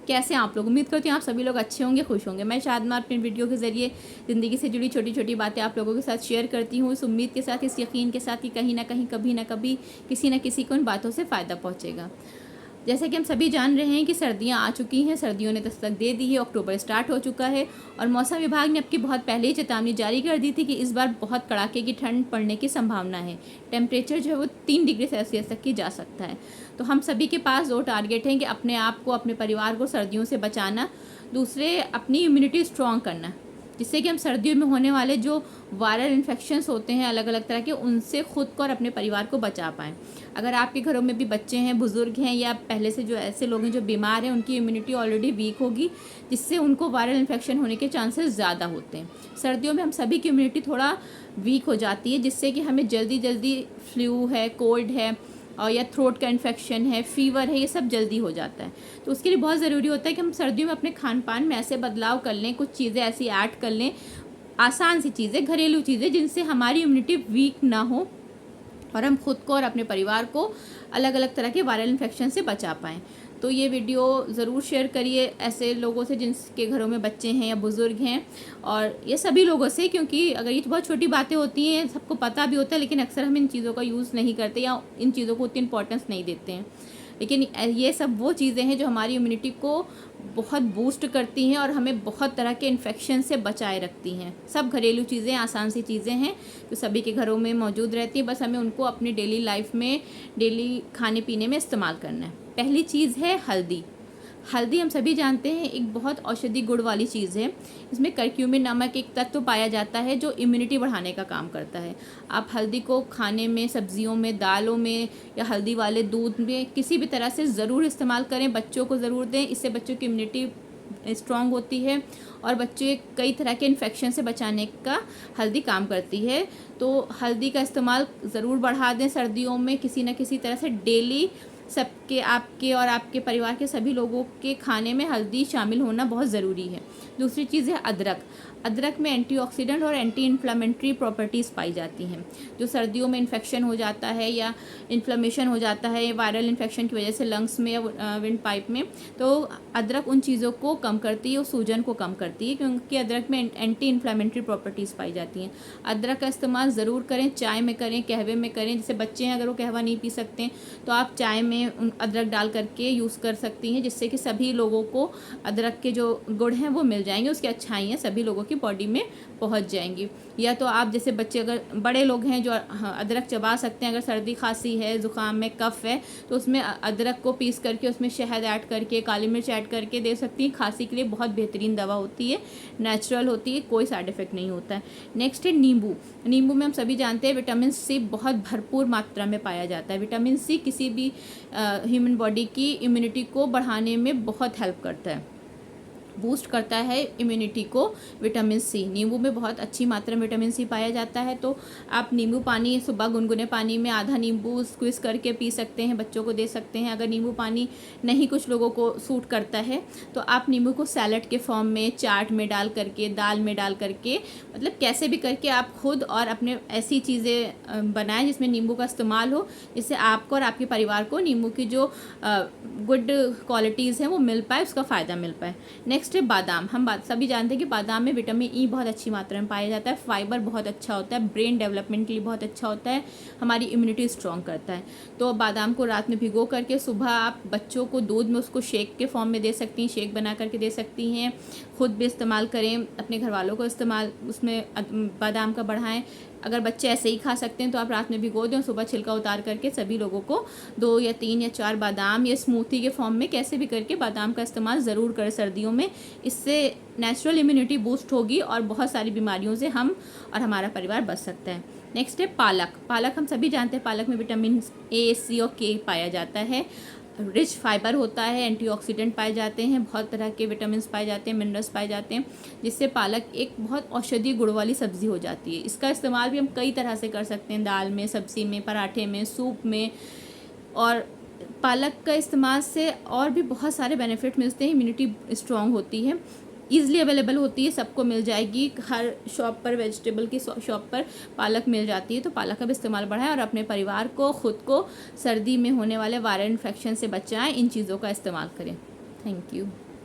कैसे आप लोग? उम्मीद करती हूँ आप सभी लोग अच्छे होंगे, खुश होंगे। मैं शादमा अपने वीडियो के ज़रिए ज़िंदगी से जुड़ी छोटी छोटी बातें आप लोगों के साथ शेयर करती हूँ, इस उम्मीद के साथ, इस यकीन के साथ कि कहीं ना कहीं, कभी ना कभी किसी न किसी को इन बातों से फ़ायदा पहुँचेगा। जैसे कि हम सभी जान रहे हैं कि सर्दियां आ चुकी हैं, सर्दियों ने दस्तक दे दी है, अक्टूबर स्टार्ट हो चुका है और मौसम विभाग ने अब की बहुत पहले ही चेतावनी जारी कर दी थी कि इस बार बहुत कड़ाके की ठंड पड़ने की संभावना है। टेम्परेचर जो है वो 3 डिग्री सेल्सियस तक की जा सकता है। तो हम सभी के पास 2 टारगेट हैं कि अपने आप को, अपने परिवार को सर्दियों से बचाना, दूसरे अपनी इम्यूनिटी स्ट्रॉन्ग करना, जिससे कि हम सर्दियों में होने वाले जो वायरल इन्फेक्शंस होते हैं अलग अलग तरह के, उनसे खुद को और अपने परिवार को बचा पाएँ। अगर आपके घरों में भी बच्चे हैं, बुज़ुर्ग हैं या पहले से जो ऐसे लोग हैं जो बीमार हैं, उनकी इम्यूनिटी ऑलरेडी वीक होगी, जिससे उनको वायरल इन्फेक्शन होने के चांसेस ज़्यादा होते हैं। सर्दियों में हम सभी की इम्यूनिटी थोड़ा वीक हो जाती है, जिससे कि हमें जल्दी जल्दी फ्लू है, कोल्ड है और या थ्रोट का इन्फेक्शन है, फीवर है, ये सब जल्दी हो जाता है। तो उसके लिए बहुत ज़रूरी होता है कि हम सर्दियों में अपने खान पान में ऐसे बदलाव कर लें, कुछ चीज़ें ऐसी ऐड कर लें, आसान सी चीज़ें, घरेलू चीज़ें, जिनसे हमारी इम्यूनिटी वीक ना हो और हम खुद को और अपने परिवार को अलग अलग तरह के वायरल इन्फेक्शन से बचा पाएँ। तो ये वीडियो ज़रूर शेयर करिए ऐसे लोगों से जिनके घरों में बच्चे हैं या बुज़ुर्ग हैं, और ये सभी लोगों से, क्योंकि अगर ये तो बहुत छोटी बातें होती हैं, सबको पता भी होता है, लेकिन अक्सर हम इन चीज़ों का यूज़ नहीं करते या इन चीज़ों को उतनी इंपॉर्टेंस नहीं देते हैं। लेकिन ये सब वो चीज़ें हैं जो हमारी इम्यूनिटी को बहुत बूस्ट करती हैं और हमें बहुत तरह के इन्फेक्शन से बचाए रखती हैं। सब घरेलू चीज़ें, आसान सी चीज़ें हैं जो सभी के घरों में मौजूद रहती हैं, बस हमें उनको अपनी डेली लाइफ में, डेली खाने पीने में इस्तेमाल करना है। पहली चीज़ है हल्दी। हल्दी हम सभी जानते हैं एक बहुत औषधि गुण वाली चीज़ है। इसमें करक्यूमिन नामक एक तत्व पाया जाता है जो इम्यूनिटी बढ़ाने का काम करता है। आप हल्दी को खाने में, सब्जियों में, दालों में या हल्दी वाले दूध में किसी भी तरह से ज़रूर इस्तेमाल करें, बच्चों को ज़रूर दें। इससे बच्चों की इम्यूनिटी स्ट्रॉन्ग होती है और बच्चे कई तरह के इन्फेक्शन से बचाने का हल्दी काम करती है। तो हल्दी का इस्तेमाल ज़रूर बढ़ा दें सर्दियों में, किसी न किसी तरह से डेली सबके, आपके और आपके परिवार के सभी लोगों के खाने में हल्दी शामिल होना बहुत ज़रूरी है। दूसरी चीज़ है अदरक। अदरक में एंटीऑक्सीडेंट और एंटी इन्फ्लेमेटरी प्रॉपर्टीज़ पाई जाती हैं। जो सर्दियों में इन्फेक्शन हो जाता है या इन्फ्लेमेशन हो जाता है वायरल इन्फेक्शन की वजह से लंग्स में या विंड पाइप में, तो अदरक उन चीज़ों को कम करती है, उस सूजन को कम करती है, क्योंकि अदरक में एंटी इन्फ्लेमेटरी प्रॉपर्टीज़ पाई जाती हैं। अदरक का इस्तेमाल ज़रूर करें, चाय में करें, कहवे में करें। जैसे बच्चे हैं, अगर वो कहवा नहीं पी सकते हैं तो आप चाय में अदरक डाल करके यूज़ कर सकती हैं, जिससे कि सभी लोगों को अदरक के जो गुण हैं वो मिल जाएंगे, उसकी अच्छाइयाँ सभी लोगों की बॉडी में पहुंच जाएंगी। या तो आप जैसे बच्चे, अगर बड़े लोग हैं जो अदरक चबा सकते हैं, अगर सर्दी खांसी है, ज़ुकाम में कफ़ है, तो उसमें अदरक को पीस करके उसमें शहद ऐड करके, काली मिर्च ऐड करके दे सकती हैं। खांसी के लिए बहुत बेहतरीन दवा होती है, नेचुरल होती है, कोई साइड इफ़ेक्ट नहीं होता है। नेक्स्ट है नींबू। नींबू में हम सभी जानते हैं विटामिन सी बहुत भरपूर मात्रा में पाया जाता है। विटामिन सी किसी भी ह्यूमन बॉडी की इम्यूनिटी को बढ़ाने में बहुत हेल्प करता है, बूस्ट करता है इम्यूनिटी को। विटामिन सी, नींबू में बहुत अच्छी मात्रा में विटामिन सी पाया जाता है। तो आप नींबू पानी सुबह गुनगुने पानी में आधा नींबू स्क्विज़ करके पी सकते हैं, बच्चों को दे सकते हैं। अगर नींबू पानी नहीं कुछ लोगों को सूट करता है तो आप नींबू को सैलड के फॉर्म में, चाट में डाल करके, दाल में डाल करके, मतलब कैसे भी करके आप खुद और अपने ऐसी चीज़ें बनाएं जिसमें नींबू का इस्तेमाल हो, जिससे आपको और आपके परिवार को नींबू की जो गुड क्वालिटीज़ हैं वो मिल पाए, उसका फ़ायदा मिल पाए। नेक्स्ट है बादाम। हम सभी जानते हैं कि बादाम में विटामिन ई बहुत अच्छी मात्रा में पाया जाता है, फाइबर बहुत अच्छा होता है, ब्रेन डेवलपमेंट के लिए बहुत अच्छा होता है, हमारी इम्यूनिटी स्ट्रॉन्ग करता है। तो बादाम को रात में भिगो करके सुबह आप बच्चों को दूध में उसको शेक के फॉर्म में दे सकती हैं, शेक बना करके दे सकती हैं। खुद भी इस्तेमाल करें, अपने घर वालों को इस्तेमाल उसमें बादाम का बढ़ाएं। अगर बच्चे ऐसे ही खा सकते हैं तो आप रात में भिगो दें, सुबह छिलका उतार करके सभी लोगों को 2 या 3 या 4 बादाम या स्मूथी के फॉर्म में कैसे भी करके बादाम का इस्तेमाल ज़रूर करें सर्दियों में। इससे नेचुरल इम्यूनिटी बूस्ट होगी और बहुत सारी बीमारियों से हम और हमारा परिवार बच सकता है। नेक्स्ट है पालक। पालक हम सभी जानते हैं पालक में विटामिन ए, सी और के पाया जाता है। रिच फाइबर होता है, एंटीऑक्सीडेंट पाए जाते हैं, बहुत तरह के विटामिन पाए जाते हैं, मिनरल्स पाए जाते हैं, जिससे पालक एक बहुत औषधीय गुण वाली सब्ज़ी हो जाती है। इसका इस्तेमाल भी हम कई तरह से कर सकते हैं, दाल में, सब्ज़ी में, पराठे में, सूप में। और पालक का इस्तेमाल से और भी बहुत सारे बेनिफिट मिलते हैं, इम्यूनिटी स्ट्रॉन्ग होती है, ईज़िली अवेलेबल होती है, सबको मिल जाएगी। हर शॉप पर, वेजिटेबल की शॉप पर पालक मिल जाती है। तो पालक का भी इस्तेमाल बढ़ाएं और अपने परिवार को, ख़ुद को सर्दी में होने वाले वायरल इन्फेक्शन से बचाएं। इन चीज़ों का इस्तेमाल करें। Thank you.